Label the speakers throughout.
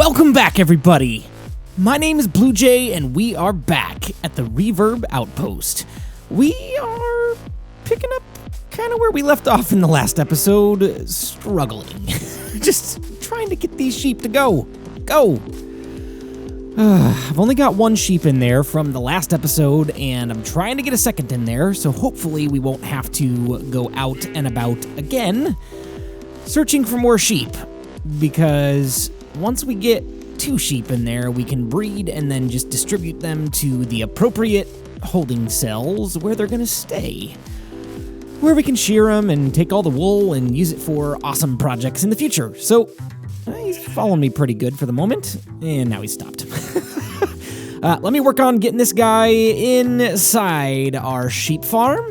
Speaker 1: Welcome back, everybody! My name is BluJay, and we are back at the Reverb Outpost. We are picking up kind of where we left off in the last episode, struggling. Just trying to get these sheep to go. I've only got one sheep in there from the last episode, and I'm trying to get a second in there, so hopefully we won't have to go out and about again, searching for more sheep, because once we get 2 sheep in there, we can breed and then just distribute them to the appropriate holding cells where they're gonna stay, where we can shear them and take all the wool and use it for awesome projects in the future. So he's following me pretty good for the moment, and now he's stopped. Let me work on getting this guy inside our sheep farm,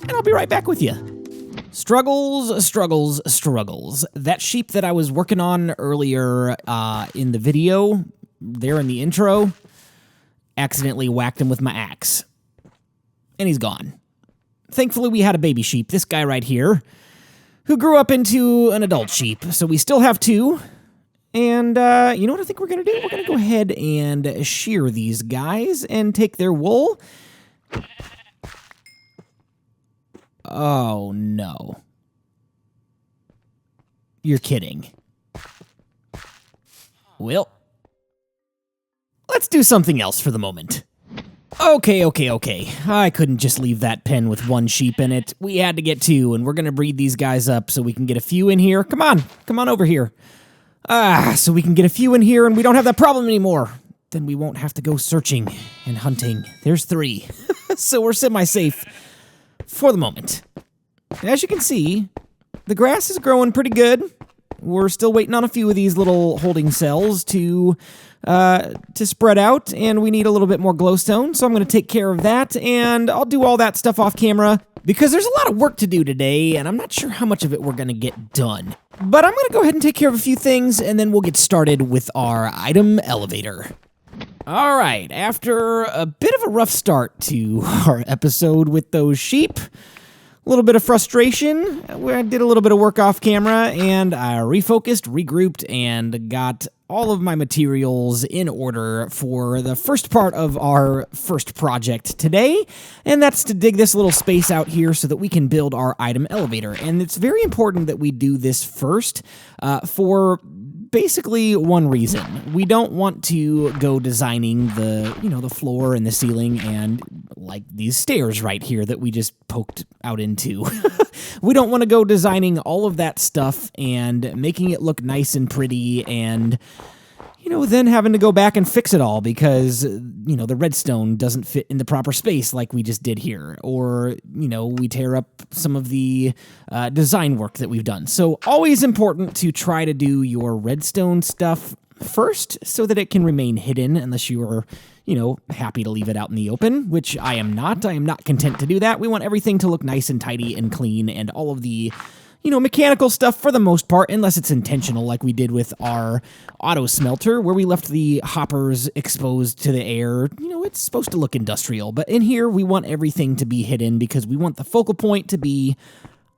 Speaker 1: and I'll be right back with you. Struggles. That sheep that I was working on earlier in the video, there in the intro, accidentally whacked him with my axe. And he's gone. Thankfully, we had a baby sheep, this guy right here, who grew up into an adult sheep. So we still have 2. And you know what I think we're going to do? We're going to go ahead and shear these guys and take their wool. Oh, no. You're kidding. Well, let's do something else for the moment. Okay. I couldn't just leave that pen with 1 sheep in it. We had to get 2, and we're going to breed these guys up so we can get a few in here. Come on over here. So we can get a few in here, and we don't have that problem anymore. Then we won't have to go searching and hunting. There's 3. So we're semi-safe. For the moment. As you can see, the grass is growing pretty good. We're still waiting on a few of these little holding cells to spread out, and we need a little bit more glowstone, so I'm going to take care of that, and I'll do all that stuff off camera, because there's a lot of work to do today, and I'm not sure how much of it we're going to get done. But I'm going to go ahead and take care of a few things, and then we'll get started with our item elevator. All right, after a bit of a rough start to our episode with those sheep, a little bit of frustration, I did a little bit of work off camera, and I refocused, regrouped, and got all of my materials in order for the first part of our first project today, and that's to dig this little space out here so that we can build our item elevator. And it's very important that we do this first for basically one reason. We don't want to go designing the floor and the ceiling and like these stairs right here that we just poked out into. We don't want to go designing all of that stuff and making it look nice and pretty and then having to go back and fix it all because, the redstone doesn't fit in the proper space like we just did here. Or, we tear up some of the design work that we've done. So always important to try to do your redstone stuff first so that it can remain hidden unless you're, happy to leave it out in the open, which I am not. I am not content to do that. We want everything to look nice and tidy and clean and all of the mechanical stuff for the most part, unless it's intentional like we did with our auto smelter where we left the hoppers exposed to the air. It's supposed to look industrial, but in here we want everything to be hidden because we want the focal point to be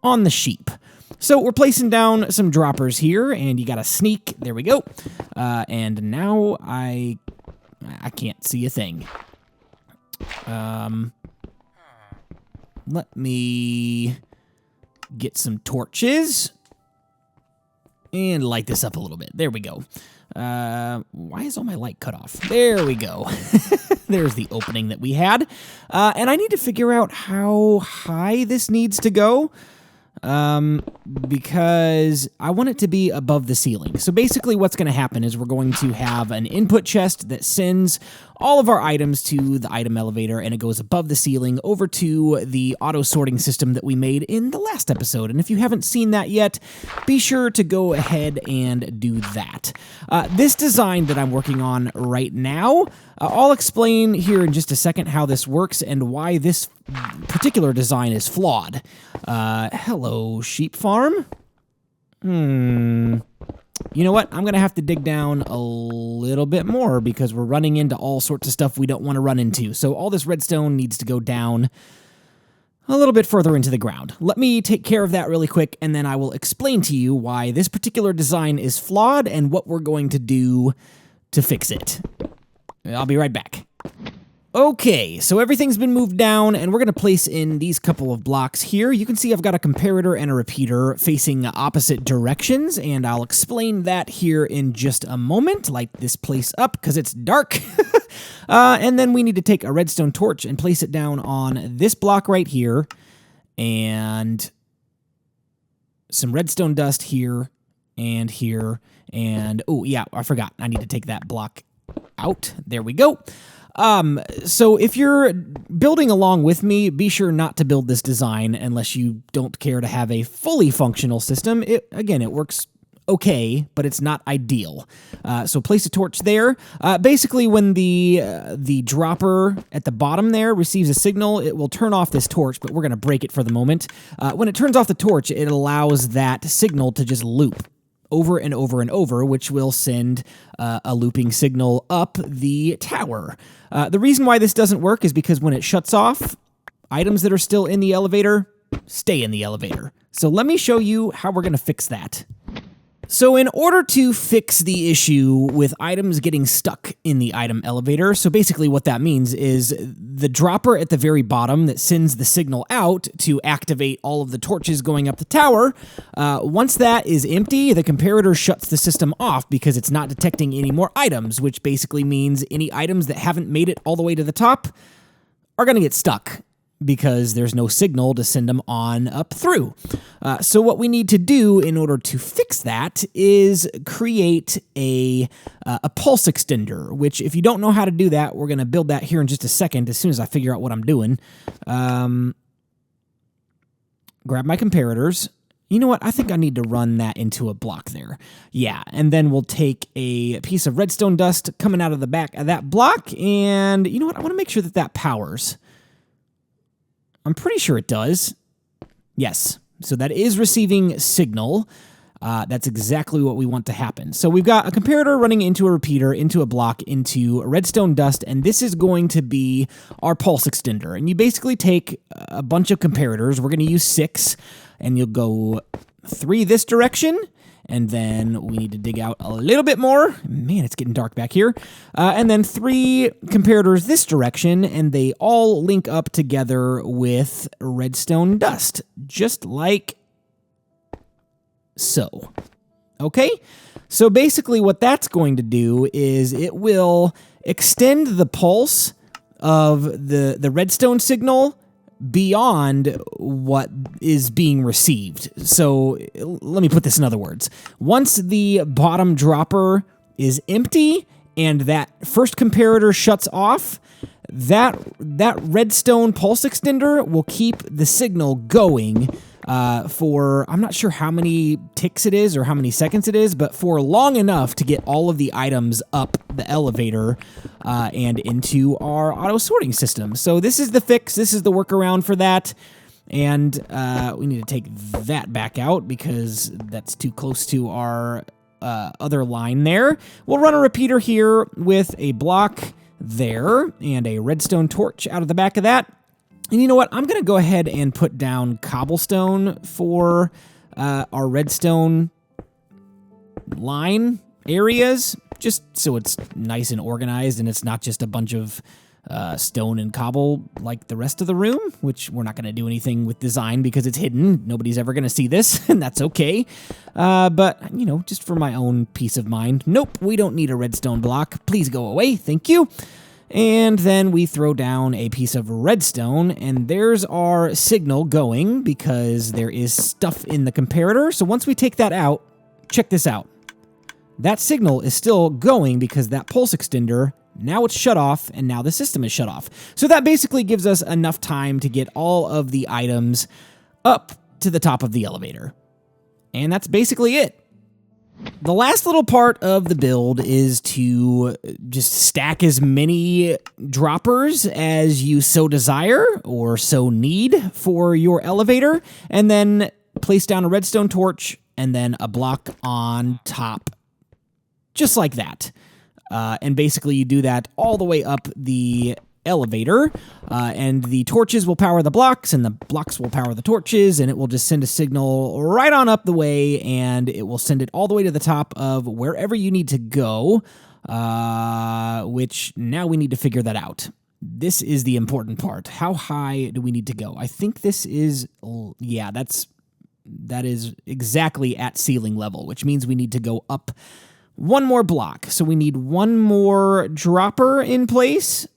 Speaker 1: on the sheep. So we're placing down some droppers here, and you gotta sneak. There we go. And now I can't see a thing. Let me get some torches and light this up a little bit. There we go. Why is all my light cut off? There we go. There's the opening that we had. And I need to figure out how high this needs to go. Because I want it to be above the ceiling. So basically what's going to happen is we're going to have an input chest that sends all of our items to the item elevator, and it goes above the ceiling over to the auto sorting system that we made in the last episode. And if you haven't seen that yet, be sure to go ahead and do that. This design that I'm working on right now, I'll explain here in just a second how this works and why this particular design is flawed. Hello, sheep farm. You know what? I'm going to have to dig down a little bit more because we're running into all sorts of stuff we don't want to run into. So all this redstone needs to go down a little bit further into the ground. Let me take care of that really quick, and then I will explain to you why this particular design is flawed and what we're going to do to fix it. I'll be right back. Okay, so everything's been moved down, and we're going to place in these couple of blocks here. You can see I've got a comparator and a repeater facing opposite directions, and I'll explain that here in just a moment. Light this place up because it's dark. And then we need to take a redstone torch and place it down on this block right here, and some redstone dust here, and, oh yeah, I forgot. I need to take that block out. There we go. So if you're building along with me, be sure not to build this design unless you don't care to have a fully functional system. Again, it works okay, but it's not ideal. So place a torch there. Basically, when the dropper at the bottom there receives a signal, it will turn off this torch, but we're going to break it for the moment. When it turns off the torch, it allows that signal to just loop over and over and over, which will send a looping signal up the tower. The reason why this doesn't work is because when it shuts off, items that are still in the elevator stay in the elevator. So let me show you how we're going to fix that. So in order to fix the issue with items getting stuck in the item elevator, so basically what that means is the dropper at the very bottom that sends the signal out to activate all of the torches going up the tower, once that is empty, the comparator shuts the system off because it's not detecting any more items, which basically means any items that haven't made it all the way to the top are going to get stuck because there's no signal to send them on up through. So what we need to do in order to fix that is create a pulse extender, which if you don't know how to do that, we're going to build that here in just a second as soon as I figure out what I'm doing. Grab my comparators. You know what? I think I need to run that into a block there. Yeah, and then we'll take a piece of redstone dust coming out of the back of that block, and you know what? I want to make sure that that powers. I'm pretty sure it does. Yes. So that is receiving signal. That's exactly what we want to happen. So we've got a comparator running into a repeater, into a block, into redstone dust, and this is going to be our pulse extender. And you basically take a bunch of comparators. We're going to use 6, and you'll go 3 this direction, and then we need to dig out a little bit more. Man, it's getting dark back here. And then 3 comparators this direction, and they all link up together with redstone dust, just like so. Okay? So basically what that's going to do is it will extend the pulse of the redstone signal beyond what is being received. So let me put this in other words. Once the bottom dropper is empty and that first comparator shuts off, that redstone pulse extender will keep the signal going for, I'm not sure how many ticks it is or how many seconds it is, but for long enough to get all of the items up the elevator and into our auto sorting system. So this is the fix. This is the workaround for that. And we need to take that back out because that's too close to our other line there. We'll run a repeater here with a block there and a redstone torch out of the back of that. And you know what? I'm going to go ahead and put down cobblestone for our redstone line areas, just so it's nice and organized and it's not just a bunch of stone and cobble like the rest of the room, which we're not going to do anything with design because it's hidden. Nobody's ever going to see this, and that's okay. But, you know, just for my own peace of mind, nope, we don't need a redstone block. Please go away. Thank you. And then we throw down a piece of redstone, and there's our signal going because there is stuff in the comparator. So once we take that out, check this out. That signal is still going because that pulse extender, now it's shut off, and now the system is shut off. So that basically gives us enough time to get all of the items up to the top of the elevator. And that's basically it. The last little part of the build is to just stack as many droppers as you so desire or so need for your elevator, and then place down a redstone torch and then a block on top, just like that. And basically you do that all the way up the elevator, and the torches will power the blocks, and the blocks will power the torches, and it will just send a signal right on up the way, and it will send it all the way to the top of wherever you need to go, which now we need to figure that out. This is the important part. How high do we need to go? I think this is, yeah, that is exactly at ceiling level, which means we need to go up one more block. So we need one more dropper in place,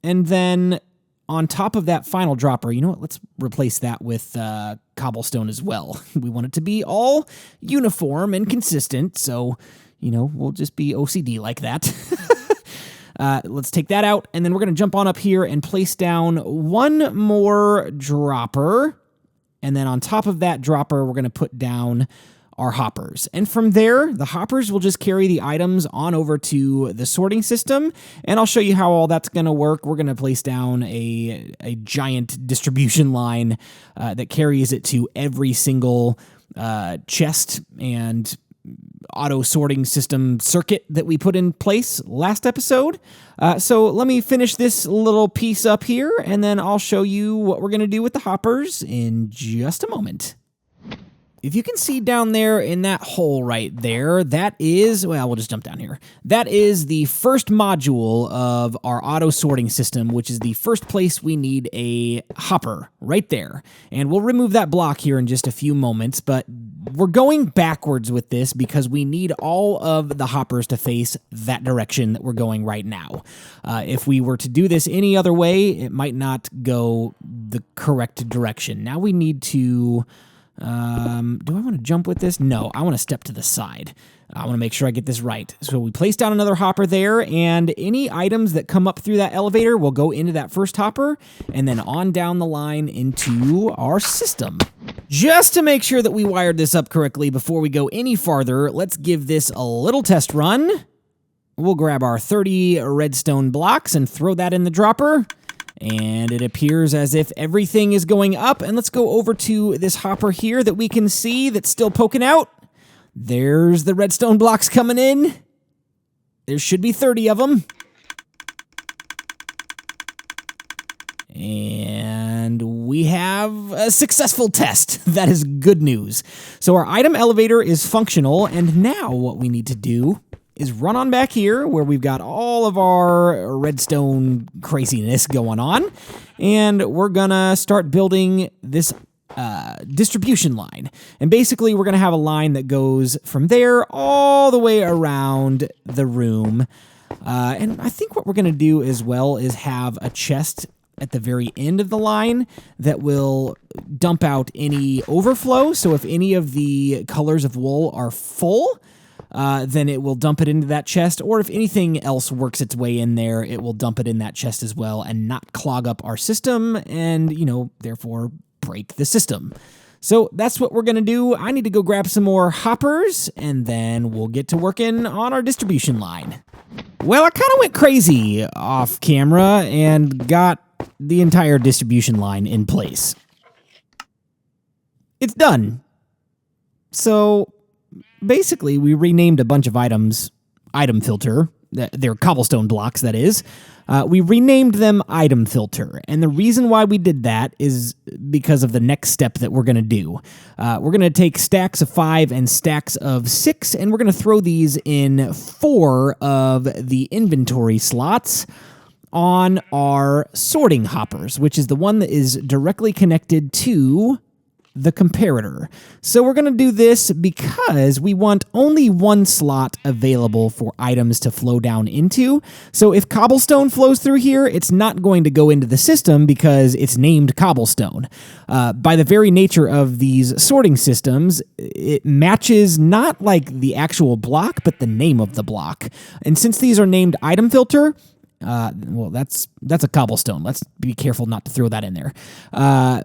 Speaker 1: and then on top of that final dropper, you know what, let's replace that with cobblestone as well. We want it to be all uniform and consistent, so, you know, we'll just be OCD like that. Let's take that out, and then we're going to jump on up here and place down one more dropper, and then on top of that dropper, we're going to put down our hoppers. And from there, the hoppers will just carry the items on over to the sorting system, and I'll show you how all that's going to work. We're going to place down a giant distribution line that carries it to every single chest and auto sorting system circuit that we put in place last episode. So let me finish this little piece up here, and then I'll show you what we're going to do with the hoppers in just a moment. If you can see down there in that hole right there, that is, well, we'll just jump down here. That is the first module of our auto sorting system, which is the first place we need a hopper right there. And we'll remove that block here in just a few moments, but we're going backwards with this because we need all of the hoppers to face that direction that we're going right now. If we were to do this any other way, it might not go the correct direction. Now we need to... do I want to jump with this? No, I want to step to the side. I want to make sure I get this right. So we place down another hopper there, and any items that come up through that elevator will go into that first hopper, and then on down the line into our system. Just to make sure that we wired this up correctly before we go any farther, let's give this a little test run. We'll grab our 30 redstone blocks and throw that in the dropper. And it appears as if everything is going up. And let's go over to this hopper here that we can see that's still poking out. There's the redstone blocks coming in. There should be 30 of them. And we have a successful test. That is good news. So our item elevator is functional. And now what we need to do is run on back here where we've got all of our redstone craziness going on, and we're gonna start building this distribution line. And basically we're gonna have a line that goes from there all the way around the room. And I think what we're gonna do as well is have a chest at the very end of the line that will dump out any overflow. So if any of the colors of wool are full, then it will dump it into that chest, or if anything else works its way in there, it will dump it in that chest as well and not clog up our system and, you know, therefore break the system. So that's what we're going to do. I need to go grab some more hoppers, and then we'll get to working on our distribution line. Well, I kind of went crazy off camera and got the entire distribution line in place. It's done. So basically, we renamed a bunch of items, item filter, they're cobblestone blocks, that is. We renamed them item filter, and the reason why we did that is because of the next step that we're going to do. We're going to take stacks of 5 and stacks of 6, and we're going to throw these in 4 of the inventory slots on our sorting hoppers, which is the one that is directly connected to the comparator. So we're going to do this because we want only one slot available for items to flow down into. So if cobblestone flows through here, it's not going to go into the system because it's named cobblestone. By the very nature of these sorting systems, it matches not like the actual block, but the name of the block. And since these are named item filter, well, that's a cobblestone. Let's be careful not to throw that in there.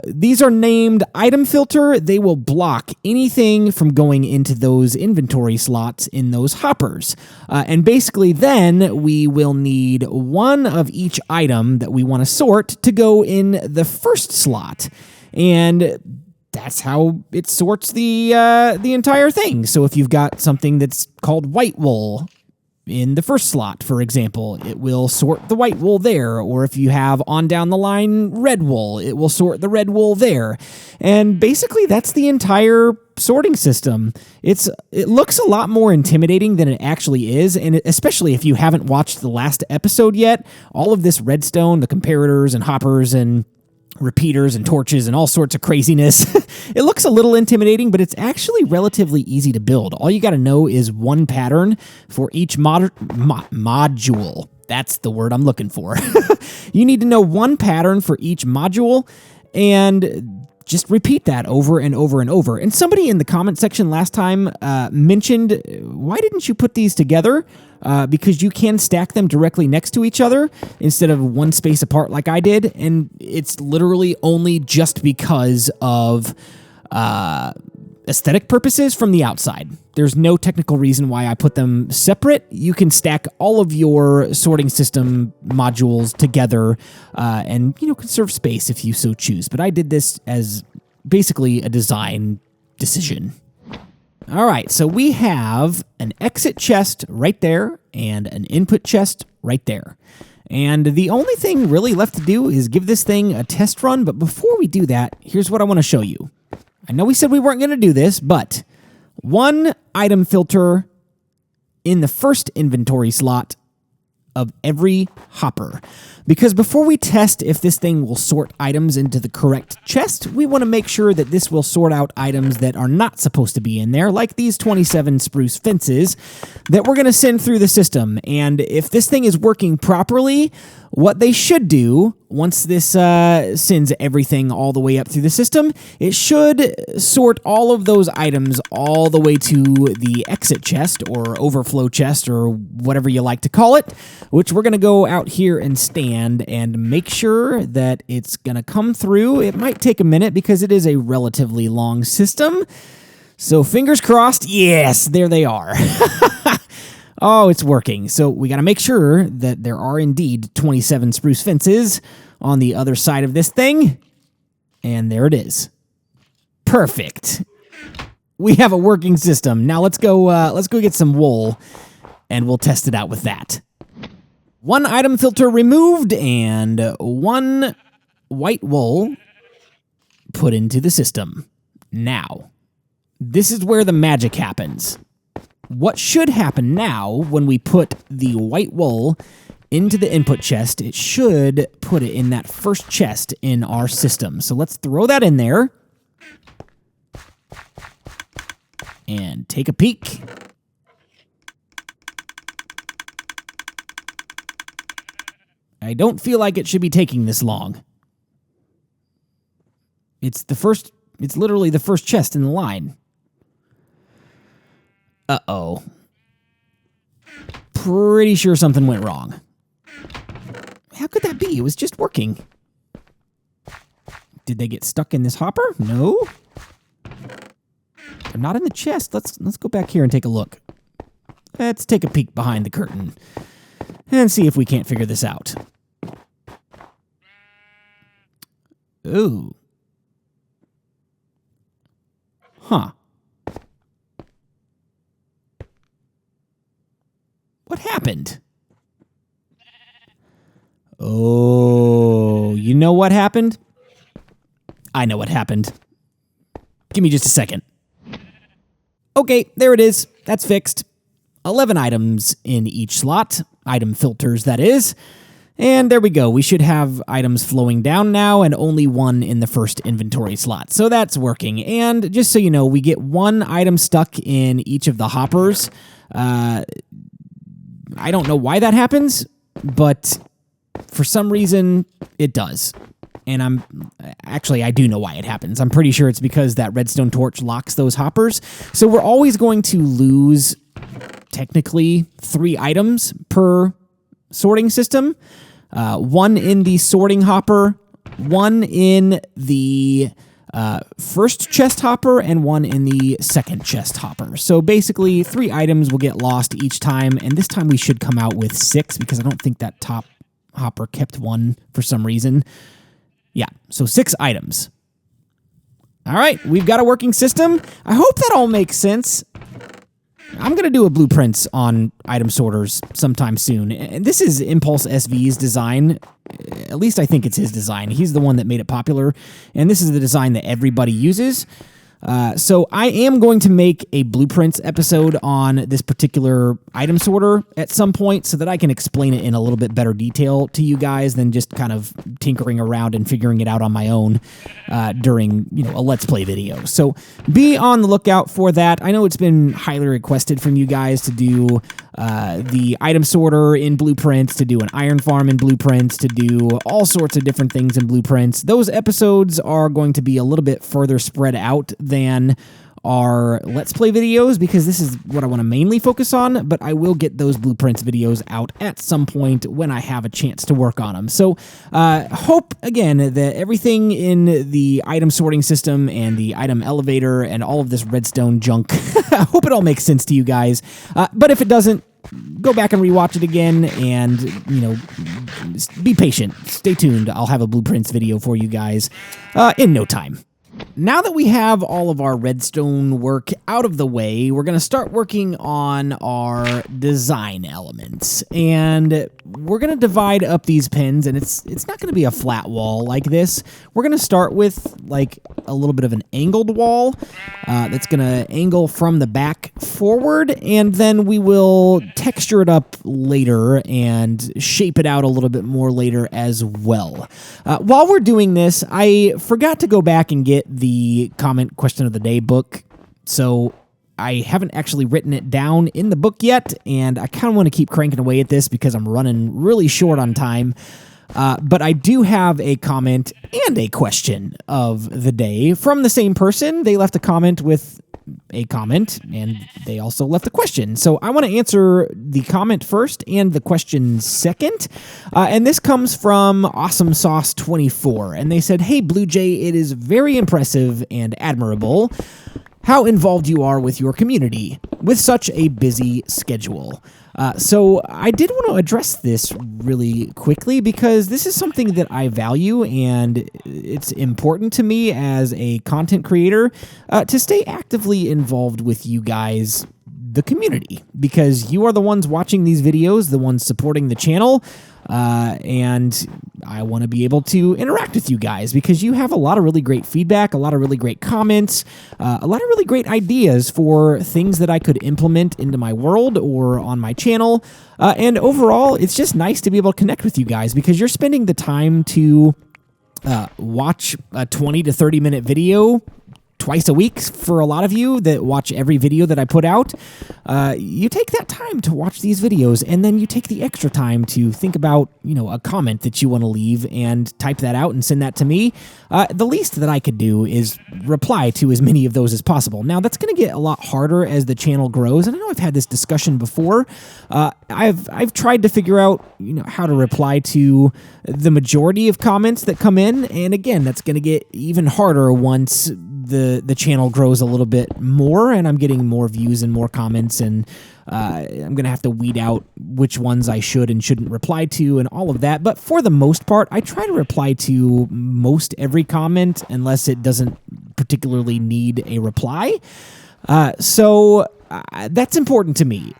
Speaker 1: These are named item filter. They will block anything from going into those inventory slots in those hoppers. And basically then we will need one of each item that we want to sort to go in the first slot. And that's how it sorts the entire thing. So if you've got something that's called white wool, in the first slot, for example, it will sort the white wool there. Or if you have on down the line red wool, it will sort the red wool there. And basically, that's the entire sorting system. It looks a lot more intimidating than it actually is, and especially if you haven't watched the last episode yet, all of this redstone, the comparators and hoppers and repeaters and torches and all sorts of craziness. It looks a little intimidating, but it's actually relatively easy to build. All you got to know is one pattern for each module. That's the word I'm looking for. You need to know one pattern for each module and just repeat that over and over and over. And somebody in the comment section last time mentioned, why didn't you put these together? Because you can stack them directly next to each other instead of one space apart like I did. And it's literally only just because of aesthetic purposes from the outside. There's no technical reason why I put them separate. You can stack all of your sorting system modules together and, conserve space if you so choose. But I did this as basically a design decision. All right, so we have an exit chest right there and an input chest right there. And the only thing really left to do is give this thing a test run. But before we do that, here's what I want to show you. I know we said we weren't going to do this, but one item filter in the first inventory slot of every hopper. Because before we test if this thing will sort items into the correct chest, we want to make sure that this will sort out items that are not supposed to be in there, like these 27 spruce fences that we're going to send through the system. And if this thing is working properly, what they should do, once this sends everything all the way up through the system, it should sort all of those items all the way to the exit chest or overflow chest or whatever you like to call it, which we're going to go out here and stand and make sure that it's going to come through. It might take a minute because it is a relatively long system. So fingers crossed. Yes, there they are. Oh, it's working. So we got to make sure that there are indeed 27 spruce fences on the other side of this thing. And there it is. Perfect. We have a working system. Now let's go get some wool and we'll test it out with that. One item filter removed and one white wool put into the system. Now, this is where the magic happens. What should happen now when we put the white wool into the input chest, it should put it in that first chest in our system. So let's throw that in there and take a peek. I don't feel like it should be taking this long. It's literally the first chest in the line. Uh-oh. Pretty sure something went wrong. How could that be? It was just working. Did they get stuck in this hopper? No. They're not in the chest. Let's go back here and take a look. Let's take a peek behind the curtain and see if we can't figure this out. Ooh. Huh. What happened? Oh, you know what happened? I know what happened. Give me just a second. Okay, there it is. That's fixed. 11 items in each slot. Item filters, that is. And there we go. We should have items flowing down now and only one in the first inventory slot. So that's working. And just so you know, we get one item stuck in each of the hoppers. I don't know why that happens, but for some reason it does. And I do know why it happens. I'm pretty sure it's because that redstone torch locks those hoppers. So we're always going to lose technically 3 items per sorting system. 1 in the sorting hopper, 1 in the first chest hopper, and 1 in the second chest hopper. So basically 3 items will get lost each time, and this time we should come out with 6 because I don't think that top hopper kept 1 for some reason. Yeah, so 6 items. All right, we've got a working system. I hope that all makes sense. I'm going to do a blueprints on item sorters sometime soon. And this is Impulse SV's design. At least I think it's his design. He's the one that made it popular. And this is the design that everybody uses. So I am going to make a blueprints episode on this particular item sorter at some point so that I can explain it in a little bit better detail to you guys than just kind of tinkering around and figuring it out on my own during, a Let's Play video. So be on the lookout for that. I know it's been highly requested from you guys to do the item sorter in blueprints, to do an iron farm in blueprints, to do all sorts of different things in blueprints. Those episodes are going to be a little bit further spread out than our Let's Play videos because this is what I want to mainly focus on, but I will get those blueprints videos out at some point when I have a chance to work on them. So hope, again, that everything in the item sorting system and the item elevator and all of this redstone junk, I hope it all makes sense to you guys. But if it doesn't, go back and rewatch it again and, be patient. Stay tuned. I'll have a blueprints video for you guys in no time. Now that we have all of our redstone work out of the way, we're going to start working on our design elements. And we're going to divide up these pins, and it's not going to be a flat wall like this. We're going to start with like a little bit of an angled wall that's going to angle from the back forward, and then we will texture it up later and shape it out a little bit more later as well. While we're doing this, I forgot to go back and get the comment question of the day book, so I haven't actually written it down in the book yet, and I kind of want to keep cranking away at this because I'm running really short on time. But I do have a comment and a question of the day from the same person. They left a comment with a comment, and they also left a question. So I want to answer the comment first and the question second. And this comes from Awesome Sauce 24. And they said, "Hey, BluJay, it is very impressive and admirable how involved you are with your community with such a busy schedule." So I did want to address this really quickly because this is something that I value, and it's important to me as a content creator to stay actively involved with you guys, the community, because you are the ones watching these videos, the ones supporting the channel, and I want to be able to interact with you guys because you have a lot of really great feedback, a lot of really great comments, a lot of really great ideas for things that I could implement into my world or on my channel. And overall, it's just nice to be able to connect with you guys because you're spending the time to watch a 20 to 30 minute video twice a week. For a lot of you that watch every video that I put out, you take that time to watch these videos, and then you take the extra time to think about, a comment that you want to leave and type that out and send that to me. The least that I could do is reply to as many of those as possible. Now, that's going to get a lot harder as the channel grows, and I know I've had this discussion before. I've tried to figure out, how to reply to the majority of comments that come in, and again, that's going to get even harder once the channel grows a little bit more and I'm getting more views and more comments, and I'm going to have to weed out which ones I should and shouldn't reply to and all of that. But for the most part, I try to reply to most every comment unless it doesn't particularly need a reply. So that's important to me.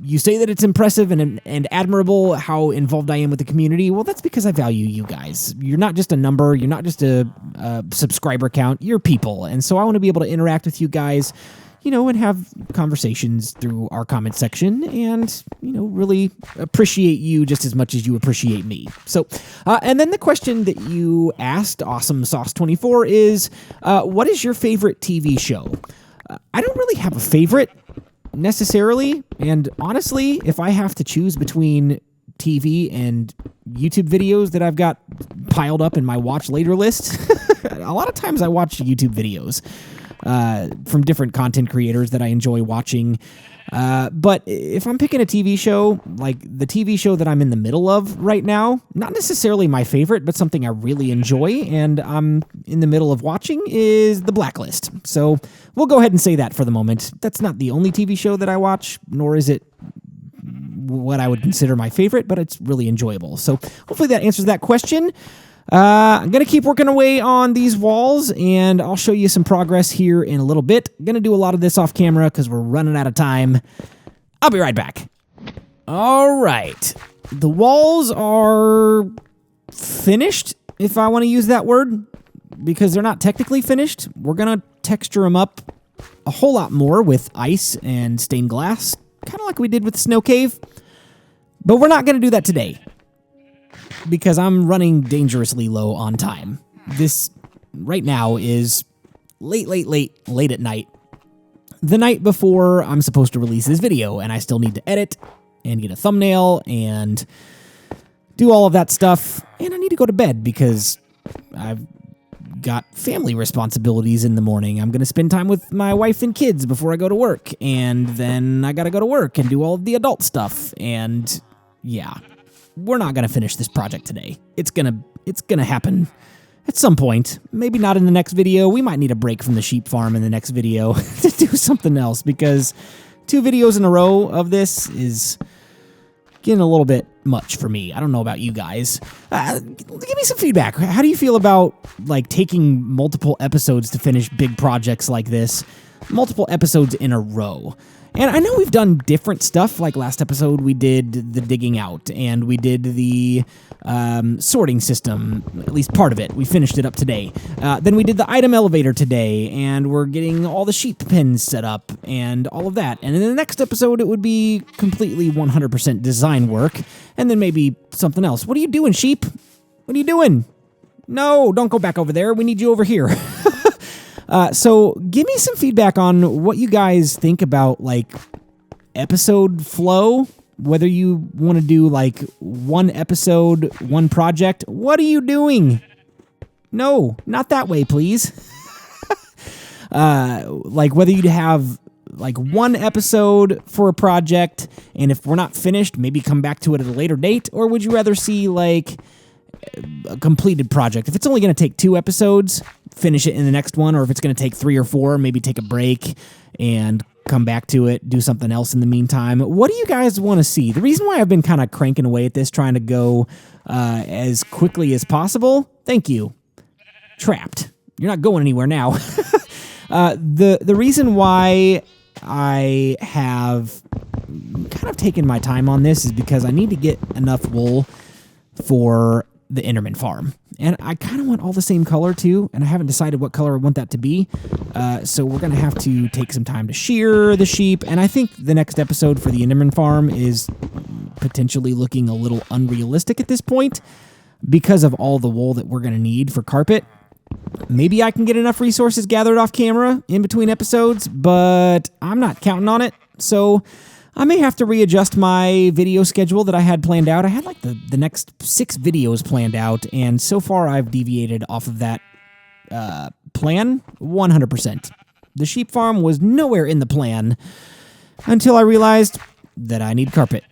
Speaker 1: You say that it's impressive and admirable how involved I am with the community. Well, that's because I value you guys. You're not just a number. You're not just a subscriber count. You're people. And so I want to be able to interact with you guys, and have conversations through our comment section and, really appreciate you just as much as you appreciate me. So, and then the question that you asked, Awesome Sauce 24, is, what is your favorite TV show? I don't really have a favorite necessarily, and honestly, if I have to choose between TV and YouTube videos that I've got piled up in my watch later list, a lot of times I watch YouTube videos from different content creators that I enjoy watching. But if I'm picking a TV show, like the TV show that I'm in the middle of right now, not necessarily my favorite, but something I really enjoy and I'm in the middle of watching, is The Blacklist. So we'll go ahead and say that for the moment. That's not the only TV show that I watch, nor is it what I would consider my favorite, but it's really enjoyable. So hopefully that answers that question. I'm going to keep working away on these walls, and I'll show you some progress here in a little bit. I'm going to do a lot of this off camera because we're running out of time. I'll be right back. All right. The walls are finished, if I want to use that word, because they're not technically finished. We're going to texture them up a whole lot more with ice and stained glass, kind of like we did with the snow cave. But we're not going to do that today, because I'm running dangerously low on time. This, right now, is late at night. The night before I'm supposed to release this video, and I still need to edit and get a thumbnail and do all of that stuff. And I need to go to bed because I've got family responsibilities in the morning. I'm going to spend time with my wife and kids before I go to work. And then I got to go to work and do all of the adult stuff. And yeah, we're not going to finish this project today. It's going to happen at some point. Maybe not in the next video. We might need a break from the sheep farm in the next video to do something else, because 2 videos in a row of this is getting a little bit much for me. I don't know about you guys. Give me some feedback. How do you feel about like taking multiple episodes to finish big projects like this? Multiple episodes in a row. And I know we've done different stuff. Like last episode, we did the digging out, and we did the sorting system, at least part of it. We finished it up today. Then we did the item elevator today, and we're getting all the sheep pens set up and all of that. And in the next episode, it would be completely 100% design work, and then maybe something else. What are you doing, sheep? What are you doing? No, don't go back over there. We need you over here. So give me some feedback on what you guys think about like episode flow, whether you want to do like one episode, one project. What are you doing? No, not that way, please. Like whether you'd have like one episode for a project, and if we're not finished, maybe come back to it at a later date, or would you rather see like a completed project? If it's only going to take 2 episodes, finish it in the next one, or if it's going to take 3 or 4, maybe take a break and come back to it, do something else in the meantime. What do you guys want to see? The reason why I've been kind of cranking away at this, trying to go as quickly as possible. Thank you. Trapped. You're not going anywhere now. The reason why I have kind of taken my time on this is because I need to get enough wool for the Enderman farm. And I kind of want all the same color too, and I haven't decided what color I want that to be. So we're going to have to take some time to shear the sheep, and I think the next episode for the Enderman farm is potentially looking a little unrealistic at this point because of all the wool that we're going to need for carpet. Maybe I can get enough resources gathered off camera in between episodes, but I'm not counting on it. So I may have to readjust my video schedule that I had planned out. I had like the next 6 videos planned out, and so far I've deviated off of that plan 100%. The sheep farm was nowhere in the plan until I realized that I need carpet.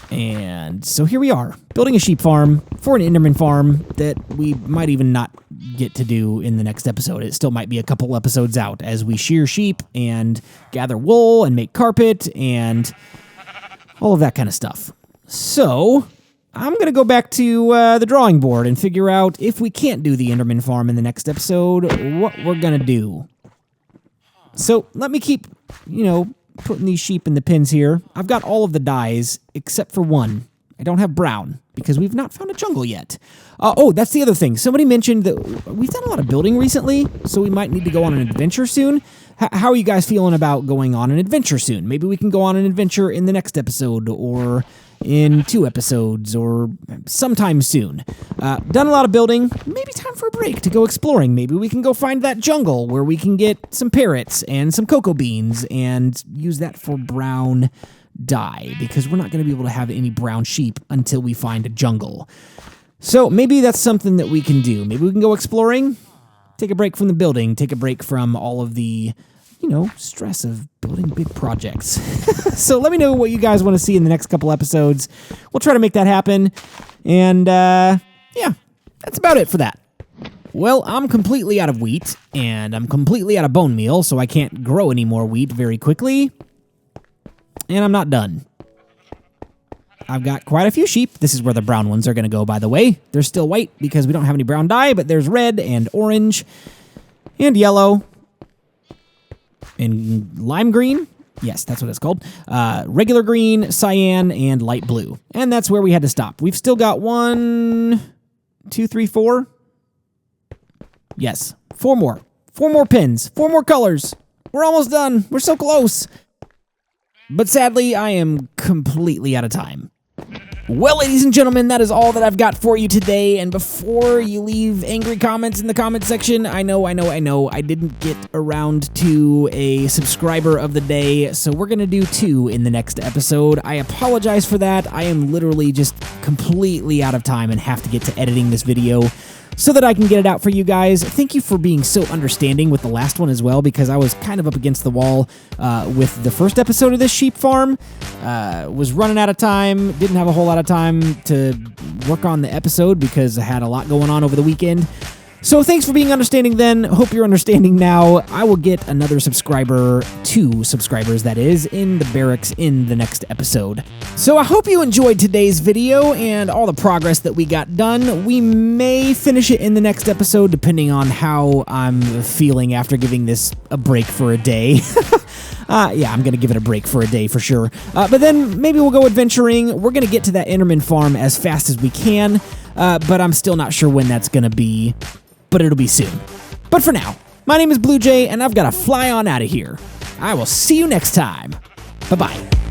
Speaker 1: And so here we are, building a sheep farm for an Enderman farm that we might even not get to do in the next episode. It still might be a couple episodes out as we shear sheep and gather wool and make carpet and all of that kind of stuff. So I'm going to go back to the drawing board and figure out, if we can't do the Enderman farm in the next episode, what we're going to do. So let me keep, putting these sheep in the pens here. I've got all of the dyes except for one. I don't have brown because we've not found a jungle yet. Oh, that's the other thing. Somebody mentioned that we've done a lot of building recently, so we might need to go on an adventure soon. How are you guys feeling about going on an adventure soon? Maybe we can go on an adventure in the next episode, or in 2 episodes, or sometime soon. Done a lot of building. Maybe time for a break to go exploring. Maybe we can go find that jungle where we can get some parrots and some cocoa beans and use that for brown dye, because we're not going to be able to have any brown sheep until we find a jungle. So maybe that's something that we can do. Maybe we can go exploring, take a break from the building, take a break from all of the, stress of building big projects. So let me know what you guys want to see in the next couple episodes. We'll try to make that happen. And, yeah, that's about it for that. Well, I'm completely out of wheat, and I'm completely out of bone meal, so I can't grow any more wheat very quickly. And I'm not done. I've got quite a few sheep. This is where the brown ones are going to go, by the way. They're still white because we don't have any brown dye, but there's red and orange and yellow and lime green. Yes, that's what it's called. Regular green, cyan, and light blue. And that's where we had to stop. We've still got 1, 2, 3, 4. Yes, 4 more. 4 more pins. 4 more colors. We're almost done. We're so close. But sadly, I am completely out of time. Well, ladies and gentlemen, that is all that I've got for you today, and before you leave angry comments in the comment section, I know, I didn't get around to a subscriber of the day, so we're gonna do 2 in the next episode. I apologize for that. I am literally just completely out of time and have to get to editing this video so that I can get it out for you guys. Thank you for being so understanding with the last one as well, because I was kind of up against the wall with the first episode of this sheep farm. Was running out of time, didn't have a whole lot of time to work on the episode because I had a lot going on over the weekend. So thanks for being understanding then. Hope you're understanding now. I will get another subscriber, 2 subscribers that is, in the barracks in the next episode. So I hope you enjoyed today's video and all the progress that we got done. We may finish it in the next episode depending on how I'm feeling after giving this a break for a day. Yeah, I'm going to give it a break for a day for sure. But then maybe we'll go adventuring. We're going to get to that Enderman farm as fast as we can, but I'm still not sure when that's going to be. But it'll be soon. But for now, my name is BluJay, and I've got to fly on out of here. I will see you next time. Bye-bye.